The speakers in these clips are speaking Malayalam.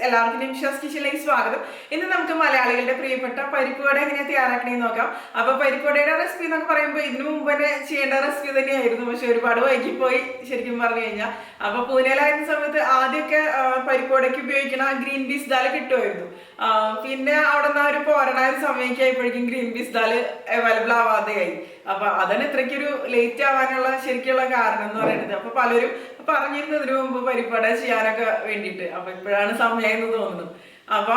എല്ലാവർക്കും നിംഷാസ് കിച്ചണിലേക്ക് സ്വാഗതം. ഇന്ന് നമുക്ക് മലയാളികളുടെ പ്രിയപ്പെട്ട പരിപ്പ് വട എങ്ങനെ തയ്യാറാക്കണമെന്ന് നോക്കാം. അപ്പൊ പരിപ്പ് വടയുടെ റെസിപ്പി എന്നൊക്കെ പറയുമ്പോൾ ഇതിനു മുമ്പ് തന്നെ ചെയ്യേണ്ട റെസിപ്പി തന്നെയായിരുന്നു, പക്ഷെ ഒരുപാട് വൈകിപ്പോയി ശരിക്കും പറഞ്ഞു കഴിഞ്ഞാൽ. അപ്പൊ പൂനെയിലായിരുന്ന സമയത്ത് ആദ്യമൊക്കെ പരിപ്പ് വടയ്ക്ക് ഉപയോഗിക്കണ ഗ്രീൻ പീസ് ദാൽ കിട്ടുമായിരുന്നു. പിന്നെ അവിടെ നിന്ന് ഒരു പോരണ ഒരു സമയമൊക്കെ ആയപ്പോഴേക്കും ഗ്രീൻ പീസ് ദാൽ അവൈലബിൾ ആവാതെയായി. അപ്പൊ അതാണ് ഇത്രയ്ക്കൊരു ലേറ്റ് ആവാനുള്ള ശരിക്കുള്ള കാരണം എന്ന് പറയുന്നത്. അപ്പൊ പലരും പറഞ്ഞിരുന്നു ഇതിനു മുമ്പ് പരിപ്പട ചെയ്യാനൊക്കെ വേണ്ടിയിട്ട്. അപ്പൊ ഇപ്പോഴാണ് സമയം എന്ന് തോന്നുന്നു. അപ്പൊ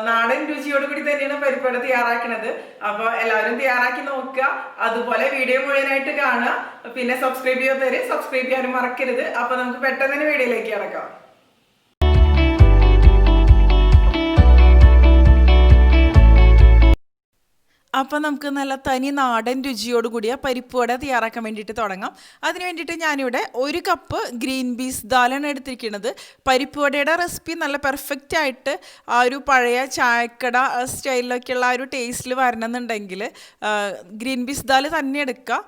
നാടൻ രുചിയോട് കൂടി തന്നെയാണ് പരിപ്പട തയ്യാറാക്കുന്നത്. അപ്പൊ എല്ലാവരും തയ്യാറാക്കി നോക്കുക, അതുപോലെ വീഡിയോ മുഴുവനായിട്ട് കാണുക. പിന്നെ സബ്സ്ക്രൈബ് ചെയ്യാത്തവര് സബ്സ്ക്രൈബ് ചെയ്യാനും മറക്കരുത്. അപ്പൊ നമുക്ക് പെട്ടെന്ന് തന്നെ വീഡിയോയിലേക്ക് കിടക്കാം. അപ്പോൾ നമുക്ക് നല്ല തനി നാടൻ രുചിയോട് കൂടിയ പരിപ്പ് വട തയ്യാറാക്കാൻ വേണ്ടിയിട്ട് തുടങ്ങാം. അതിന് വേണ്ടിയിട്ട് ഞാനിവിടെ 1 കപ്പ് ഗ്രീൻ പീസ് ദാലാണ് എടുത്തിരിക്കുന്നത്. പരിപ്പ് വടയുടെ റെസിപ്പി നല്ല പെർഫെക്റ്റ് ആയിട്ട് ആ ഒരു പഴയ ചായക്കട സ്റ്റൈലിലൊക്കെയുള്ള ആ ഒരു ടേസ്റ്റിൽ വരണമെന്നുണ്ടെങ്കിൽ ഗ്രീൻ പീസ് ദാൽ തന്നെ എടുക്കുക.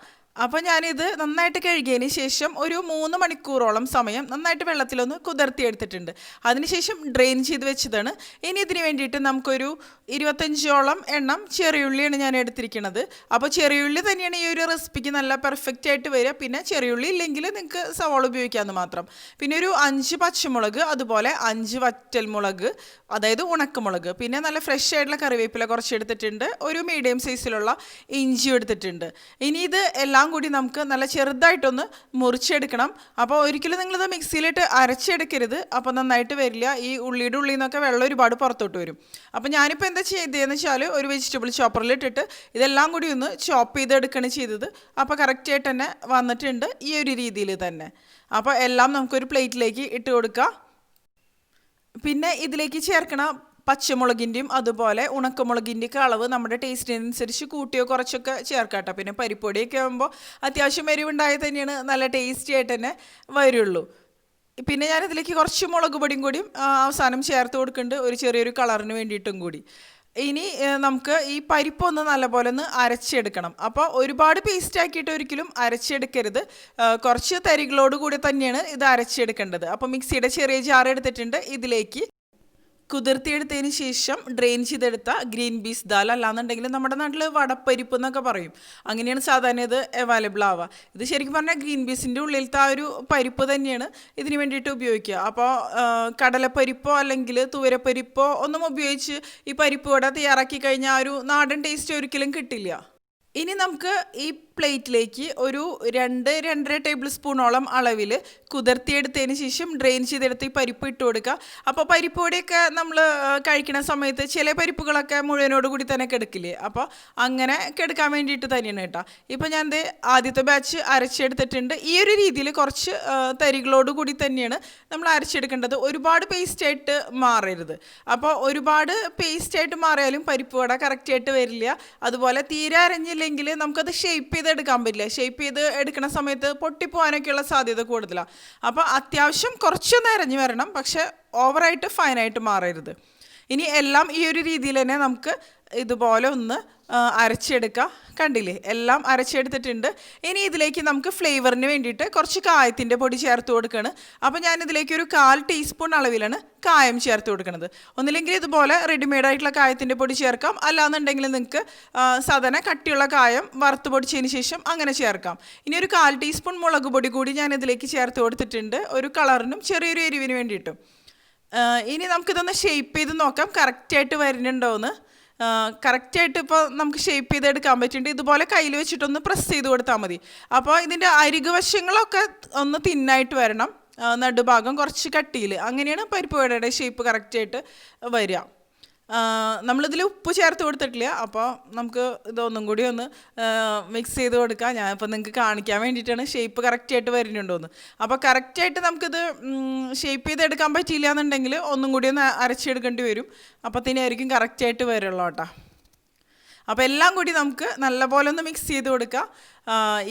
അപ്പോൾ ഞാനിത് നന്നായിട്ട് കഴുകിയതിന് ശേഷം ഒരു 3 മണിക്കൂറോളം സമയം നന്നായിട്ട് വെള്ളത്തിലൊന്ന് കുതിർത്തിയെടുത്തിട്ടുണ്ട്. അതിനുശേഷം ഡ്രെയിൻ ചെയ്ത് വെച്ചതാണ്. ഇനി ഇതിന് വേണ്ടിയിട്ട് നമുക്കൊരു 25ഓളം എണ്ണം ചെറിയുള്ളിയാണ് ഞാൻ എടുത്തിരിക്കുന്നത്. അപ്പോൾ ചെറിയുള്ളി തന്നെയാണ് ഈ ഒരു റെസിപ്പിക്ക് നല്ല പെർഫെക്റ്റ് ആയിട്ട് വരിക. പിന്നെ ചെറിയുള്ളി ഇല്ലെങ്കിൽ നിങ്ങൾക്ക് സവാള ഉപയോഗിക്കാമെന്ന് മാത്രം. പിന്നെ ഒരു 5 പച്ചമുളക്, അതുപോലെ 5 വറ്റൽമുളക്, അതായത് ഉണക്കമുളക്, പിന്നെ നല്ല ഫ്രഷ് ആയിട്ടുള്ള കറിവേപ്പില കുറച്ച് എടുത്തിട്ടുണ്ട്. ഒരു മീഡിയം സൈസിലുള്ള ഇഞ്ചി എടുത്തിട്ടുണ്ട്. ഇനി ഇത് എല്ലാം കൂടി നമുക്ക് നല്ല ചെറുതായിട്ടൊന്ന് മുറിച്ചെടുക്കണം. അപ്പോൾ ഒരിക്കലും നിങ്ങളിത് മിക്സിയിലിട്ട് അരച്ചെടുക്കരുത്, അപ്പോൾ നന്നായിട്ട് വരില്ല. ഈ ഉള്ളിയുടെ ഉള്ളിൽ നിന്നൊക്കെ വെള്ളം ഒരുപാട് പുറത്തോട്ട് വരും. അപ്പോൾ ഞാനിപ്പോൾ എന്താ ചെയ്തതെന്ന് വെച്ചാൽ ഒരു വെജിറ്റബിൾ ചോപ്പറിലിട്ടിട്ട് ഇതെല്ലാം കൂടി ഒന്ന് ചോപ്പ് ചെയ്തെടുക്കുകയാണ് ചെയ്തത്. അപ്പോൾ കറക്റ്റായിട്ട് തന്നെ വന്നിട്ടുണ്ട് ഈ ഒരു രീതിയിൽ തന്നെ. അപ്പോൾ എല്ലാം നമുക്കൊരു പ്ലേറ്റിലേക്ക് ഇട്ട് കൊടുക്കാം. പിന്നെ ഇതിലേക്ക് ചേർക്കണ പച്ചമുളകിൻ്റെയും അതുപോലെ ഉണക്കമുളകിൻ്റെയൊക്കെ അളവ് നമ്മുടെ ടേസ്റ്റിനനുസരിച്ച് കൂട്ടിയോ കുറച്ചൊക്കെ ചേർക്കാട്ടോ. പിന്നെ പരിപ്പൊടിയൊക്കെ ആകുമ്പോൾ അത്യാവശ്യം എരിവുണ്ടായാൽ തന്നെയാണ് നല്ല ടേസ്റ്റി ആയിട്ട് തന്നെ വരുള്ളൂ. പിന്നെ ഞാനിതിലേക്ക് കുറച്ച് മുളക് പൊടിയും കൂടിയും അവസാനം ചേർത്ത് കൊടുക്കുന്നുണ്ട്, ഒരു ചെറിയൊരു കളറിന് വേണ്ടിയിട്ടും കൂടി. ഇനി നമുക്ക് ഈ പരിപ്പൊന്ന് നല്ലപോലെ ഒന്ന് അരച്ചെടുക്കണം. അപ്പോൾ ഒരുപാട് പേസ്റ്റ് ആക്കിയിട്ട് ഒരിക്കലും അരച്ചെടുക്കരുത്, കുറച്ച് തരികളോട് കൂടി തന്നെയാണ് ഇത് അരച്ചെടുക്കേണ്ടത്. അപ്പോൾ മിക്സിയുടെ ചെറിയ ജാർ എടുത്തിട്ടുണ്ട്. ഇതിലേക്ക് കുതിർത്തിയെടുത്തതിന് ശേഷം ഡ്രെയിൻ ചെയ്തെടുത്ത ഗ്രീൻ പീസ് ദാൽ, അല്ലാന്നുണ്ടെങ്കിൽ നമ്മുടെ നാട്ടിൽ വടപ്പരിപ്പ് എന്നൊക്കെ പറയും, അങ്ങനെയാണ് സാധാരണ ഇത് അവൈലബിൾ ആവുക. ഇത് ശരിക്കും പറഞ്ഞാൽ ഗ്രീൻ പീസിൻ്റെ ഉള്ളിലത്തെ ആ ഒരു പരിപ്പ് തന്നെയാണ് ഇതിന് വേണ്ടിയിട്ട് ഉപയോഗിക്കുക. അപ്പോൾ കടലപ്പരിപ്പോ അല്ലെങ്കിൽ തുവരപ്പരിപ്പോ ഒന്നും ഉപയോഗിച്ച് ഈ പരിപ്പ് വട തയ്യാറാക്കി കഴിഞ്ഞാൽ ആ ഒരു നാടൻ ടേസ്റ്റ് ഒരിക്കലും കിട്ടില്ല. ഇനി നമുക്ക് ഈ പ്ലേറ്റിലേക്ക് ഒരു 2-2.5 ടേബിൾ സ്പൂണോളം അളവിൽ കുതിർത്തിയെടുത്തതിന് ശേഷം ഡ്രെയിൻ ചെയ്തെടുത്ത് ഈ പരിപ്പ് ഇട്ട് കൊടുക്കുക. അപ്പോൾ പരിപ്പ് പൊടിയൊക്കെ നമ്മൾ കഴിക്കുന്ന സമയത്ത് ചില പരിപ്പുകളൊക്കെ മുഴുവനോട് കൂടി തന്നെ കെടുക്കില്ലേ, അപ്പോൾ അങ്ങനെ കെടുക്കാൻ വേണ്ടിയിട്ട് തന്നെയാണ് കേട്ടോ. ഇപ്പോൾ ഞാൻ ആദ്യത്തെ ബാച്ച് അരച്ചെടുത്തിട്ടുണ്ട്. ഈ ഒരു രീതിയിൽ കുറച്ച് തരികളോട് കൂടി തന്നെയാണ് നമ്മൾ അരച്ചെടുക്കേണ്ടത്. ഒരുപാട് പേസ്റ്റായിട്ട് മാറരുത്. അപ്പോൾ ഒരുപാട് പേസ്റ്റായിട്ട് മാറിയാലും പരിപ്പ് വട കറക്റ്റായിട്ട് വരില്ല. അതുപോലെ തീരെ അരഞ്ഞില്ലെങ്കിൽ നമുക്കത് ഷേപ്പ് ചെയ്തെടുക്കാൻ പറ്റില്ല. ഷേപ്പ് ചെയ്ത് എടുക്കുന്ന സമയത്ത് പൊട്ടിപ്പോകാനൊക്കെയുള്ള സാധ്യത കൂടുതലാണ്. അപ്പോൾ അത്യാവശ്യം കുറച്ചൊന്ന് അരഞ്ഞു വരണം, പക്ഷെ ഓവറായിട്ട് ഫൈനായിട്ട് മാറരുത്. ഇനി എല്ലാം ഈ ഒരു രീതിയിൽ തന്നെ നമുക്ക് ഇതുപോലെ ഒന്ന് അരച്ചെടുക്കാം. കണ്ടില്ലേ, എല്ലാം അരച്ചെടുത്തിട്ടുണ്ട്. ഇനി ഇതിലേക്ക് നമുക്ക് ഫ്ലേവറിന് വേണ്ടിയിട്ട് കുറച്ച് കായത്തിൻ്റെ പൊടി ചേർത്ത് കൊടുക്കുകയാണ്. അപ്പോൾ ഞാനിതിലേക്ക് ഒരു 1/4 ടീസ്പൂൺ അളവിലാണ് കായം ചേർത്ത് കൊടുക്കുന്നത്. ഒന്നില്ലെങ്കിൽ ഇതുപോലെ റെഡിമെയ്ഡ് ആയിട്ടുള്ള കായത്തിൻ്റെ പൊടി ചേർക്കാം, അല്ലാന്നുണ്ടെങ്കിൽ നിങ്ങൾക്ക് സാധാരണ കട്ടിയുള്ള കായം വറുത്ത് പൊടിച്ചതിന് ശേഷം അങ്ങനെ ചേർക്കാം. ഇനി ഒരു 1/4 ടീസ്പൂൺ മുളക് പൊടി കൂടി ഞാൻ ഇതിലേക്ക് ചേർത്ത് കൊടുത്തിട്ടുണ്ട്, ഒരു കളറിനും ചെറിയൊരു എരിവിന് വേണ്ടിയിട്ടും. ഇനി നമുക്കിതൊന്ന് ഷേപ്പ് ചെയ്ത് നോക്കാം കറക്റ്റായിട്ട് വരുന്നുണ്ടോയെന്ന്. കറക്റ്റായിട്ട് ഇപ്പോൾ നമുക്ക് ഷേപ്പ് ചെയ്തെടുക്കാൻ പറ്റുന്നുണ്ട്. ഇതുപോലെ കയ്യിൽ വെച്ചിട്ടൊന്ന് പ്രസ് ചെയ്ത് കൊടുത്താൽ മതി. അപ്പോൾ ഇതിൻ്റെ അരികുവശങ്ങളൊക്കെ ഒന്ന് തിന്നായിട്ട് വരണം, നടുഭാഗം കുറച്ച് കട്ടിയിൽ. അങ്ങനെയാണ് പരിപ്പ് വടയുടെ ഷേപ്പ് കറക്റ്റായിട്ട് വരിക. നമ്മളിതിൽ ഉപ്പ് ചേർത്ത് കൊടുത്തിട്ടില്ല, അപ്പോൾ നമുക്ക് ഇതൊന്നും കൂടി ഒന്ന് മിക്സ് ചെയ്ത് കൊടുക്കാം. ഞാനിപ്പോൾ നിങ്ങൾക്ക് കാണിക്കാൻ വേണ്ടിയിട്ടാണ് ഷേപ്പ് കറക്റ്റായിട്ട് വരുന്നുണ്ടോയെന്ന്. അപ്പോൾ കറക്റ്റായിട്ട് നമുക്കിത് ഷേപ്പ് ചെയ്തെടുക്കാൻ പറ്റിയില്ല എന്നുണ്ടെങ്കിൽ ഒന്നും കൂടി ഒന്ന് അരച്ചെടുക്കേണ്ടി വരും. അപ്പോഴത്തേനായിരിക്കും കറക്റ്റായിട്ട് വരുള്ളൂ കേട്ടോ. അപ്പോൾ എല്ലാം കൂടി നമുക്ക് നല്ലപോലെ ഒന്ന് മിക്സ് ചെയ്ത് കൊടുക്കുക.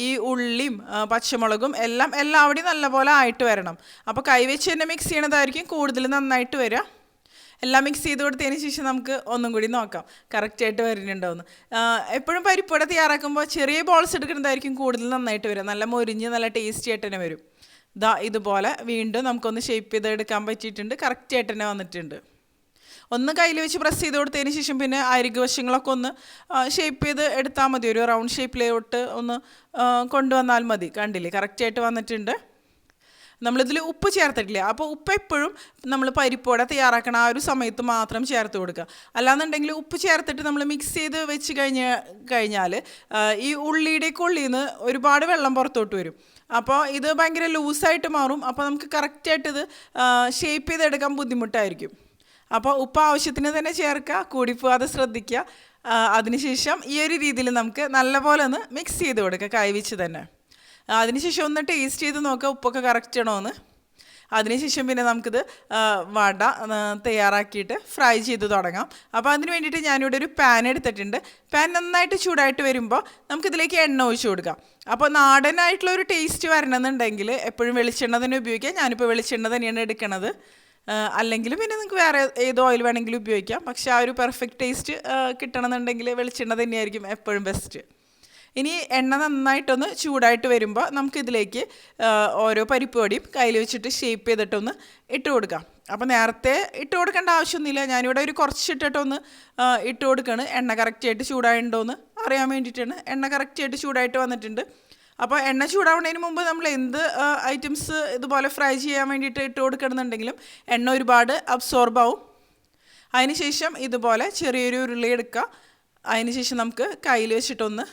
ഈ ഉള്ളിയും പച്ചമുളകും എല്ലാം എല്ലാവിടെയും നല്ലപോലെ ആയിട്ട് വരണം. അപ്പോൾ കൈവച്ച് തന്നെ മിക്സ് ചെയ്യണതായിരിക്കും കൂടുതൽ നന്നായിട്ട് വരിക. എല്ലാം മിക്സ് ചെയ്ത് കൊടുത്തതിന് ശേഷം നമുക്ക് ഒന്നും കൂടി നോക്കാം കറക്റ്റായിട്ട് വരുന്നുണ്ടോയെന്ന്. എപ്പോഴും പരിപ്പ് വട തയ്യാറാക്കുമ്പോൾ ചെറിയ ബോൾസ് എടുക്കുന്നതായിരിക്കും കൂടുതൽ നന്നായിട്ട് വരും, നല്ല മൊരിഞ്ഞ് നല്ല ടേസ്റ്റി ആയിട്ട് തന്നെ വരും. ഇതുപോലെ വീണ്ടും നമുക്കൊന്ന് ഷേപ്പ് ചെയ്തെടുക്കാൻ പറ്റിയിട്ടുണ്ട്, കറക്റ്റായിട്ട് തന്നെ വന്നിട്ടുണ്ട്. ഒന്ന് കയ്യിൽ വെച്ച് പ്രസ് ചെയ്ത് കൊടുത്തതിന് ശേഷം പിന്നെ അരികു വശങ്ങളൊക്കെ ഒന്ന് ഷേപ്പ് ചെയ്ത് എടുത്താൽ മതി. ഒരു റൗണ്ട് ഷേപ്പിലോട്ട് ഒന്ന് കൊണ്ടുവന്നാൽ മതി. കണ്ടില്ലേ, കറക്റ്റായിട്ട് വന്നിട്ടുണ്ട്. നമ്മളിതിൽ ഉപ്പ് ചേർത്തിട്ടില്ല. അപ്പോൾ ഉപ്പ് എപ്പോഴും നമ്മൾ പരിപ്പോടെ തയ്യാറാക്കണ ആ ഒരു സമയത്ത് മാത്രം ചേർത്ത് കൊടുക്കുക. അല്ലാന്നുണ്ടെങ്കിൽ ഉപ്പ് ചേർത്തിട്ട് നമ്മൾ മിക്സ് ചെയ്ത് വെച്ച് കഴിഞ്ഞാൽ ഈ ഉള്ളിയുടെയൊക്കെ ഉള്ളിൽ നിന്ന് ഒരുപാട് വെള്ളം പുറത്തോട്ട് വരും. അപ്പോൾ ഇത് ഭയങ്കര ലൂസായിട്ട് മാറും. അപ്പോൾ നമുക്ക് കറക്റ്റായിട്ട് ഇത് ഷേപ്പ് ചെയ്തെടുക്കാൻ ബുദ്ധിമുട്ടായിരിക്കും. അപ്പോൾ ഉപ്പ് ആവശ്യത്തിന് തന്നെ ചേർക്കുക, കൂടിപ്പോവാതെ ശ്രദ്ധിക്കുക. അതിനുശേഷം ഈ ഒരു രീതിയിൽ നമുക്ക് നല്ലപോലെ ഒന്ന് മിക്സ് ചെയ്ത് കൊടുക്കുക കൈവച്ച് തന്നെ. അതിനുശേഷം ഒന്ന് ടേസ്റ്റ് ചെയ്ത് നോക്കുക ഉപ്പൊക്കെ കറക്റ്റ് ആണോ എന്ന്. അതിനുശേഷം പിന്നെ നമുക്കിത് വട തയ്യാറാക്കിയിട്ട് ഫ്രൈ ചെയ്ത് തുടങ്ങാം. അപ്പോൾ അതിന് വേണ്ടിയിട്ട് ഞാനിവിടെ ഒരു പാൻ എടുത്തിട്ടുണ്ട്. പാൻ നന്നായിട്ട് ചൂടായിട്ട് വരുമ്പോൾ നമുക്കിതിലേക്ക് എണ്ണ ഒഴിച്ച് കൊടുക്കാം. അപ്പോൾ നാടനായിട്ടുള്ള ഒരു ടേസ്റ്റ് വരണമെന്നുണ്ടെങ്കിൽ എപ്പോഴും വെളിച്ചെണ്ണ തന്നെ ഉപയോഗിക്കാം. ഞാനിപ്പോൾ വെളിച്ചെണ്ണ തന്നെയാണ് എടുക്കണത്. അല്ലെങ്കിൽ പിന്നെ നിങ്ങൾക്ക് വേറെ ഏത് ഓയിൽ വേണമെങ്കിലും ഉപയോഗിക്കാം. പക്ഷേ ആ ഒരു പെർഫെക്റ്റ് ടേസ്റ്റ് കിട്ടണമെന്നുണ്ടെങ്കിൽ വെളിച്ചെണ്ണ തന്നെയായിരിക്കും എപ്പോഴും ബെസ്റ്റ്. ഇനി എണ്ണ നന്നായിട്ടൊന്ന് ചൂടായിട്ട് വരുമ്പോൾ നമുക്കിതിലേക്ക് ഓരോ പരിപ്പ് വടിയും കയ്യിൽ വെച്ചിട്ട് ഷേപ്പ് ചെയ്തിട്ടൊന്ന് ഇട്ട് കൊടുക്കാം. അപ്പോൾ നേരത്തെ ഇട്ട് കൊടുക്കേണ്ട ആവശ്യമൊന്നുമില്ല. ഞാനിവിടെ ഒരു കുറച്ചിട്ടിട്ടൊന്ന് ഇട്ട് കൊടുക്കുകയാണ്. എണ്ണ കറക്റ്റായിട്ട് ചൂടായിട്ടുണ്ടോ എന്ന് അറിയാൻ വേണ്ടിയിട്ടാണ്. എണ്ണ കറക്റ്റായിട്ട് ചൂടായിട്ട് വന്നിട്ടുണ്ട്. അപ്പോൾ എണ്ണ ചൂടാവുന്നതിന് മുമ്പ് നമ്മൾ എന്ത് ഐറ്റംസ് ഇതുപോലെ ഫ്രൈ ചെയ്യാൻ വേണ്ടിയിട്ട് ഇട്ട് കൊടുക്കണമെന്നുണ്ടെങ്കിലും എണ്ണ ഒരുപാട് അബ്സോർബ് ആവും. അതിനുശേഷം ഇതുപോലെ ചെറിയൊരു ഉരുളി എടുക്കുക. അതിനുശേഷം നമുക്ക് കയ്യിൽ വെച്ചിട്ടൊന്ന്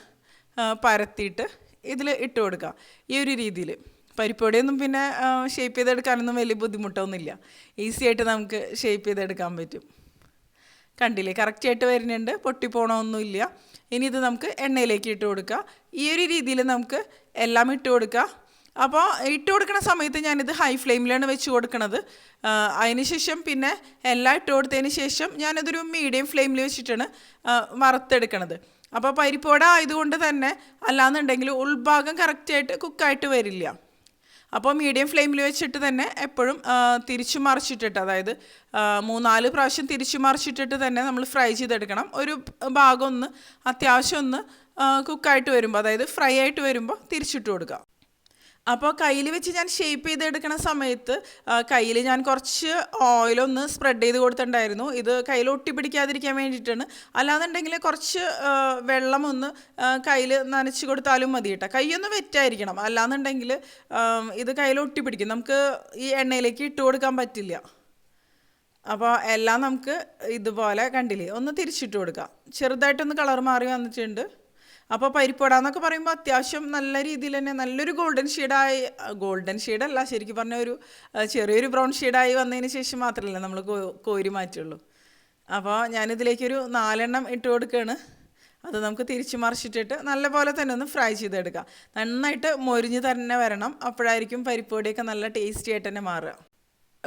പരത്തിയിട്ട് ഇതിൽ ഇട്ട് കൊടുക്കുക. ഈ ഒരു രീതിയിൽ പരിപ്പൊടിയൊന്നും പിന്നെ ഷേപ്പ് ചെയ്തെടുക്കാനൊന്നും വലിയ ബുദ്ധിമുട്ടൊന്നുമില്ല. ഈസി ആയിട്ട് നമുക്ക് ഷേപ്പ് ചെയ്തെടുക്കാൻ പറ്റും. കണ്ടില്ലേ, കറക്റ്റായിട്ട് വരുന്നുണ്ട്, പൊട്ടിപ്പോണമൊന്നുമില്ല. ഇനി ഇത് നമുക്ക് എണ്ണയിലേക്ക് ഇട്ട് കൊടുക്കുക. ഈ ഒരു രീതിയിൽ നമുക്ക് എല്ലാം ഇട്ട് കൊടുക്കുക. അപ്പോൾ ഇട്ട് കൊടുക്കുന്ന സമയത്ത് ഞാനിത് ഹൈ ഫ്ലെയിമിലാണ് വെച്ച് കൊടുക്കണത്. അതിനുശേഷം പിന്നെ എല്ലാം ഇട്ട് കൊടുത്തതിന് ശേഷം ഞാനിതൊരു മീഡിയം ഫ്ലെയിമിൽ വെച്ചിട്ടാണ് വറുത്തെടുക്കണത്. അപ്പോൾ പരിപ്പോട ആയതുകൊണ്ട് തന്നെ അല്ലാന്നുണ്ടെങ്കിൽ ഉൾഭാഗം കറക്റ്റായിട്ട് കുക്കായിട്ട് വരില്ല. അപ്പോൾ മീഡിയം ഫ്ലെയിമിൽ വെച്ചിട്ട് തന്നെ എപ്പോഴും തിരിച്ചു മറിച്ചിട്ടിട്ട്, അതായത് 3-4 പ്രാവശ്യം തിരിച്ചു മറിച്ചിട്ടിട്ട് തന്നെ നമ്മൾ ഫ്രൈ ചെയ്തെടുക്കണം. ഒരു ഭാഗം ഒന്ന് അത്യാവശ്യം ഒന്ന് കുക്കായിട്ട് വരുമ്പോൾ, അതായത് ഫ്രൈ ആയിട്ട് വരുമ്പോൾ തിരിച്ചിട്ട് കൊടുക്കുക. അപ്പോൾ കയ്യിൽ വെച്ച് ഞാൻ ഷേപ്പ് ചെയ്തെടുക്കുന്ന സമയത്ത് കയ്യിൽ ഞാൻ കുറച്ച് ഓയിലൊന്ന് സ്പ്രെഡ് ചെയ്ത് കൊടുത്തിട്ടുണ്ടായിരുന്നു. ഇത് കയ്യിൽ ഒട്ടിപ്പിടിക്കാതിരിക്കാൻ വേണ്ടിയിട്ടാണ്. അല്ലാന്നുണ്ടെങ്കിൽ കുറച്ച് വെള്ളം ഒന്ന് കയ്യിൽ നനച്ച് കൊടുത്താലും മതി കേട്ടോ. കൈയൊന്ന് വെറ്റായിരിക്കണം, അല്ലാന്നുണ്ടെങ്കിൽ ഇത് കയ്യിൽ ഒട്ടിപ്പിടിക്കും. നമുക്ക് ഈ എണ്ണയിലേക്ക് ഇട്ട് കൊടുക്കാൻ പറ്റില്ല. അപ്പോൾ എല്ലാം നമുക്ക് ഇതുപോലെ കണ്ടില്ലേ ഒന്ന് തിരിച്ചിട്ട് കൊടുക്കാം. ചെറുതായിട്ടൊന്ന് കളർ മാറി വന്നിട്ടുണ്ട്. അപ്പോൾ പരിപ്പുവട എന്നൊക്കെ പറയുമ്പോൾ അത്യാവശ്യം നല്ല രീതിയിൽ തന്നെ നല്ലൊരു ഗോൾഡൻ ഷെയ്ഡല്ല, ശരിക്കും പറഞ്ഞ ഒരു ചെറിയൊരു ബ്രൗൺ ഷെയ്ഡായി വന്നതിന് ശേഷം മാത്രമല്ല നമ്മൾ കോരി മാറ്റുള്ളൂ. അപ്പോൾ ഞാനിതിലേക്കൊരു 4 എണ്ണം ഇട്ട് കൊടുക്കുകയാണ്. അത് നമുക്ക് തിരിച്ച് മറിച്ചിട്ടിട്ട് നല്ലപോലെ തന്നെ ഒന്ന് ഫ്രൈ ചെയ്തെടുക്കാം. നന്നായിട്ട് മൊരിഞ്ഞ് തന്നെ വരണം. അപ്പോഴായിരിക്കും പരിപ്പുവടയൊക്കെ നല്ല ടേസ്റ്റി ആയിട്ട് തന്നെ മാറുക.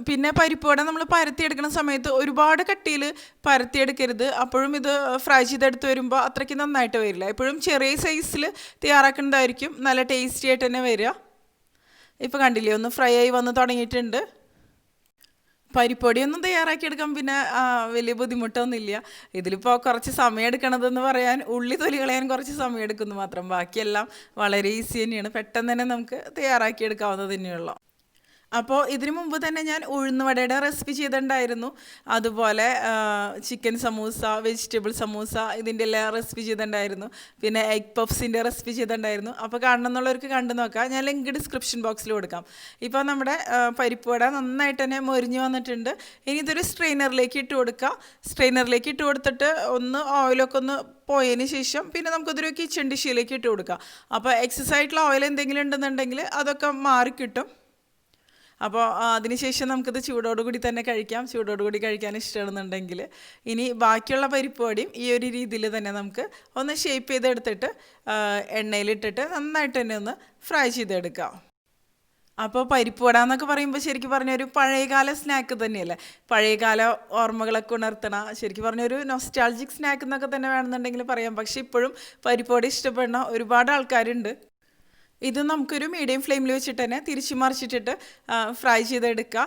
പിന്നെ പരിപ്പുവട നമ്മൾ പരത്തിയെടുക്കുന്ന സമയത്ത് ഒരുപാട് കട്ടിയിൽ പരത്തിയെടുക്കരുത്. അപ്പോഴും ഇത് ഫ്രൈ ചെയ്തെടുത്ത് വരുമ്പോൾ അത്രയ്ക്ക് നന്നായിട്ട് വരില്ല. എപ്പോഴും ചെറിയ സൈസിൽ തയ്യാറാക്കുന്നതായിരിക്കും നല്ല ടേസ്റ്റി ആയിട്ട് തന്നെ വരിക. ഇപ്പോൾ കണ്ടില്ലേ, ഒന്ന് ഫ്രൈ ആയി വന്ന് തുടങ്ങിയിട്ടുണ്ട്. പരിപ്പൊടിയൊന്നും തയ്യാറാക്കിയെടുക്കാൻ പിന്നെ വലിയ ബുദ്ധിമുട്ടൊന്നുമില്ല. ഇതിലിപ്പോൾ കുറച്ച് സമയം എടുക്കണതെന്ന് പറയാൻ ഉള്ളി തൊലി കളയാൻ കുറച്ച് സമയം എടുക്കുന്നു മാത്രം. ബാക്കിയെല്ലാം വളരെ ഈസി തന്നെയാണ്. പെട്ടെന്ന് തന്നെ നമുക്ക് തയ്യാറാക്കിയെടുക്കാവുന്നത് തന്നെയുള്ളൂ. അപ്പോൾ ഇതിനു മുമ്പ് തന്നെ ഞാൻ ഉഴുന്നുവടയുടെ റെസിപ്പി ചെയ്തിട്ടുണ്ടായിരുന്നു. അതുപോലെ ചിക്കൻ സമൂസ, വെജിറ്റബിൾ സമൂസ, ഇതിൻ്റെ എല്ലാം റെസിപ്പി ചെയ്തിട്ടുണ്ടായിരുന്നു. പിന്നെ എഗ് പഫ്സിൻ്റെ റെസിപ്പി ചെയ്തിട്ടുണ്ടായിരുന്നു. അപ്പോൾ കാണണമെന്നുള്ളവർക്ക് കണ്ടു നോക്കാം. ഞാൻ ലിങ്ക് ഡിസ്ക്രിപ്ഷൻ ബോക്സിൽ കൊടുക്കാം. ഇപ്പോൾ നമ്മുടെ പരിപ്പുവട നന്നായിട്ട് തന്നെ മൊരിഞ്ഞ് വന്നിട്ടുണ്ട്. ഇനി ഇതൊരു സ്ട്രെയിനറിലേക്ക് ഇട്ട് കൊടുക്കുക. സ്ട്രെയിനറിലേക്ക് ഇട്ട് കൊടുത്തിട്ട് ഒന്ന് ഓയിലൊക്കെ ഒന്ന് പോയതിന് ശേഷം പിന്നെ നമുക്കതൊരു കിച്ചൺ ഡിഷിലേക്ക് ഇട്ട് കൊടുക്കാം. അപ്പോൾ എക്സസ് ആയിട്ടുള്ള ഓയിൽ എന്തെങ്കിലും ഉണ്ടെന്നുണ്ടെങ്കിൽ അതൊക്കെ മാറിക്കിട്ടും. അപ്പോൾ അതിനുശേഷം നമുക്കിത് ചൂടോടുകൂടി തന്നെ കഴിക്കാം. ചൂടോടുകൂടി കഴിക്കാൻ ഇഷ്ടമാണെന്നുണ്ടെങ്കിൽ ഇനി ബാക്കിയുള്ള പരിപ്പുവടയും ഈ ഒരു രീതിയിൽ തന്നെ നമുക്ക് ഒന്ന് ഷേപ്പ് ചെയ്തെടുത്തിട്ട് എണ്ണയിലിട്ടിട്ട് നന്നായിട്ട് തന്നെ ഒന്ന് ഫ്രൈ ചെയ്തെടുക്കാം. അപ്പോൾ പരിപ്പുവട എന്നൊക്കെ പറയുമ്പോൾ ശരിക്കും പറഞ്ഞൊരു പഴയകാല സ്നാക്ക് തന്നെയല്ലേ. പഴയകാല ഓർമ്മകളൊക്കെ ഉണർത്തണ ശരിക്കും പറഞ്ഞൊരു നൊസ്റ്റാൾജിക് സ്നാക്ക് എന്നൊക്കെ തന്നെ വേണമെന്നുണ്ടെങ്കിൽ പറയാം. പക്ഷേ ഇപ്പോഴും പരിപ്പുവട ഇഷ്ടപ്പെടുന്ന ഒരുപാട് ആൾക്കാരുണ്ട്. ഇത് നമുക്കൊരു മീഡിയം ഫ്ലെയിമിൽ വെച്ചിട്ട് തന്നെ തിരിച്ചു മറിച്ചിട്ടിട്ട് ഫ്രൈ ചെയ്തെടുക്കുക.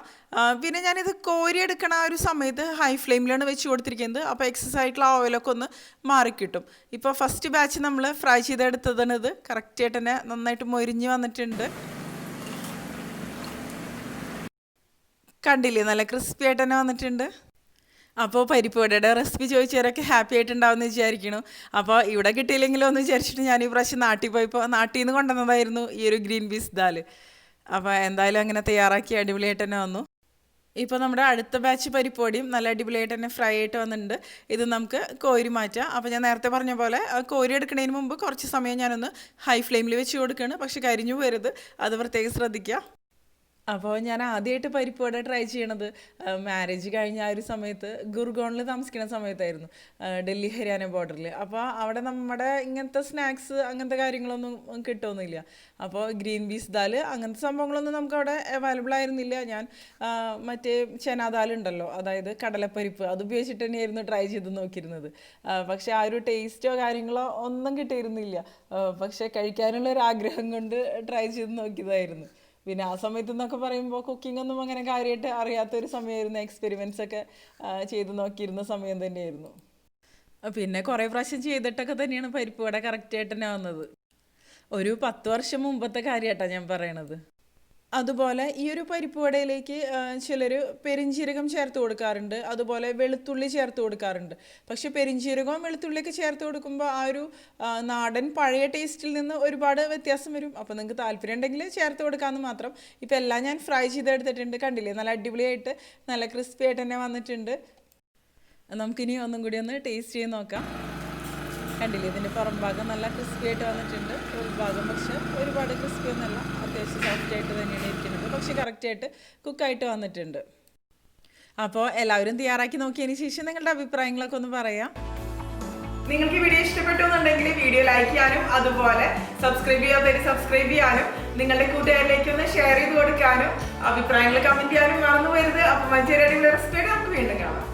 പിന്നെ ഞാനിത് കോരിയെടുക്കണ ആ ഒരു സമയത്ത് ഹൈ ഫ്ലെയിമിലാണ് വെച്ച് കൊടുത്തിരിക്കുന്നത്. അപ്പോൾ എക്സസ് ആയിട്ടുള്ള ഓയിലൊക്കെ ഒന്ന് മാറിക്കിട്ടും. ഇപ്പോൾ ഫസ്റ്റ് ബാച്ച് നമ്മൾ ഫ്രൈ ചെയ്തെടുത്തതാണ്. ഇത് കറക്റ്റായിട്ട് തന്നെ നന്നായിട്ട് മൊരിഞ്ഞ് വന്നിട്ടുണ്ട്. കണ്ടില്ലേ, നല്ല ക്രിസ്പി ആയിട്ട് തന്നെ വന്നിട്ടുണ്ട്. അപ്പോൾ പരിപ്പ് വടയുടെ റെസിപ്പി ചോദിച്ചവരൊക്കെ ഹാപ്പി ആയിട്ടുണ്ടാവുമെന്ന് വിചാരിക്കണം. അപ്പോൾ ഇവിടെ കിട്ടിയില്ലെങ്കിലോ എന്ന് വിചാരിച്ചിട്ട് ഞാൻ ഈ പ്രാവശ്യം നാട്ടിൽ പോയപ്പോൾ നാട്ടിൽ നിന്ന് കൊണ്ടുവന്നതായിരുന്നു ഈ ഒരു ഗ്രീൻ പീസ് ദാൽ. അപ്പോൾ എന്തായാലും അങ്ങനെ തയ്യാറാക്കി അടിപൊളിയായിട്ട് തന്നെ വന്നു. ഇപ്പോൾ നമ്മുടെ അടുത്ത ബാച്ച് പരിപ്പോടിയും നല്ല അടിപൊളിയായിട്ട് തന്നെ ഫ്രൈ ആയിട്ട് വന്നിട്ടുണ്ട്. ഇത് നമുക്ക് കോരി മാറ്റാം. അപ്പോൾ ഞാൻ നേരത്തെ പറഞ്ഞ പോലെ കോരി എടുക്കുന്നതിന് മുമ്പ് കുറച്ച് സമയം ഞാനൊന്ന് ഹൈ ഫ്ലെയിമിൽ വെച്ച് കൊടുക്കുകയാണ്. പക്ഷെ കരിഞ്ഞു പോരുത്, അത് പ്രത്യേകം ശ്രദ്ധിക്കുക. അപ്പോൾ ഞാൻ ആദ്യമായിട്ട് പരിപ്പ് വട ട്രൈ ചെയ്യണത് മാരേജ് കഴിഞ്ഞ ആ ഒരു സമയത്ത് ഗുർഗോണിൽ താമസിക്കുന്ന സമയത്തായിരുന്നു, ഡൽഹി ഹരിയാന ബോർഡറിൽ. അപ്പോൾ അവിടെ നമ്മുടെ ഇങ്ങനത്തെ സ്നാക്സ് അങ്ങനത്തെ കാര്യങ്ങളൊന്നും കിട്ടുമൊന്നുമില്ല. അപ്പോൾ ഗ്രീൻ പീസ് ദാൽ അങ്ങനത്തെ സംഭവങ്ങളൊന്നും നമുക്ക് അവിടെ അവൈലബിൾ ആയിരുന്നില്ല. ഞാൻ മറ്റേ ചന ദാൽ ഉണ്ടല്ലോ, അതായത് കടലപ്പരിപ്പ്, അത് ഉപയോഗിച്ചിട്ട് തന്നെയായിരുന്നു ട്രൈ ചെയ്ത് നോക്കിയിരുന്നത്. പക്ഷേ ആ ഒരു ടേസ്റ്റോ കാര്യങ്ങളോ ഒന്നും കിട്ടിയിരുന്നില്ല. പക്ഷേ കഴിക്കാനുള്ള ഒരു ആഗ്രഹം കൊണ്ട് ട്രൈ ചെയ്ത് നോക്കിയതായിരുന്നു. പിന്നെ ആ സമയത്ത് എന്നൊക്കെ പറയുമ്പോൾ കുക്കിംഗ് ഒന്നും അങ്ങനെ കാര്യമായിട്ട് അറിയാത്തൊരു സമയമായിരുന്നു. എക്സ്പെരിമെൻറ്റ്സ് ഒക്കെ ചെയ്ത് നോക്കിയിരുന്ന സമയം തന്നെയായിരുന്നു. പിന്നെ കുറേ പ്രാവശ്യം ചെയ്തിട്ടൊക്കെ തന്നെയാണ് പരിപ്പ് വട കറക്റ്റായിട്ട് തന്നെ വന്നത്. ഒരു 10 വർഷം മുമ്പത്തെ കാര്യമായിട്ടാണ് ഞാൻ പറയണത്. അതുപോലെ ഈ ഒരു പരിപ്പ് വടയിലേക്ക് ചിലർ പെരിഞ്ജീരകം ചേർത്ത് കൊടുക്കാറുണ്ട്, അതുപോലെ വെളുത്തുള്ളി ചേർത്ത് കൊടുക്കാറുണ്ട്. പക്ഷെ പെരിഞ്ജീരകവും വെളുത്തുള്ളിയൊക്കെ ചേർത്ത് കൊടുക്കുമ്പോൾ ആ ഒരു നാടൻ പഴയ ടേസ്റ്റിൽ നിന്ന് ഒരുപാട് വ്യത്യാസം വരും. അപ്പോൾ നിങ്ങൾക്ക് താല്പര്യം ഉണ്ടെങ്കിൽ ചേർത്ത് കൊടുക്കാമെന്ന് മാത്രം. ഇപ്പോൾ എല്ലാം ഞാൻ ഫ്രൈ ചെയ്തെടുത്തിട്ടുണ്ട്, കണ്ടില്ലേ, നല്ല അടിപൊളിയായിട്ട് നല്ല ക്രിസ്പി ആയിട്ട് തന്നെ വന്നിട്ടുണ്ട്. നമുക്കിനി ഒന്നും കൂടി ഒന്ന് ടേസ്റ്റ് ചെയ്ത് നോക്കാം. കണ്ടില്ലേ, ഇതിൻ്റെ പുറം ഭാഗം നല്ല ക്രിസ്പി ആയിട്ട് വന്നിട്ടുണ്ട്. ഉൾഭാഗം പക്ഷെ ഒരുപാട് ക്രിസ്പി ഒന്നല്ല, അത്യാവശ്യം സോഫ്റ്റ് ആയിട്ട് തന്നെയാണ് ഇരിക്കുന്നത്. പക്ഷെ കറക്റ്റായിട്ട് കുക്കായിട്ട് വന്നിട്ടുണ്ട്. അപ്പോൾ എല്ലാവരും തയ്യാറാക്കി നോക്കിയതിന് ശേഷം നിങ്ങളുടെ അഭിപ്രായങ്ങളൊക്കെ ഒന്ന് പറയാം. നിങ്ങൾക്ക് ഈ വീഡിയോ ഇഷ്ടപ്പെട്ടു എന്നുണ്ടെങ്കിൽ വീഡിയോ ലൈക്ക് ചെയ്യാനും അതുപോലെ സബ്സ്ക്രൈബ് ചെയ്യാത്തവർ സബ്സ്ക്രൈബ് ചെയ്യാനും നിങ്ങളുടെ കൂട്ടുകാരിലേക്ക് ഒന്ന് ഷെയർ ചെയ്ത് കൊടുക്കാനും അഭിപ്രായങ്ങൾ കമൻറ്റ് ചെയ്യാനും മറന്നു പോരുത്. അപ്പോൾ മറ്റൊരു റെസിപ്പിയായിട്ട് നമുക്ക് വീണ്ടും കാണാം.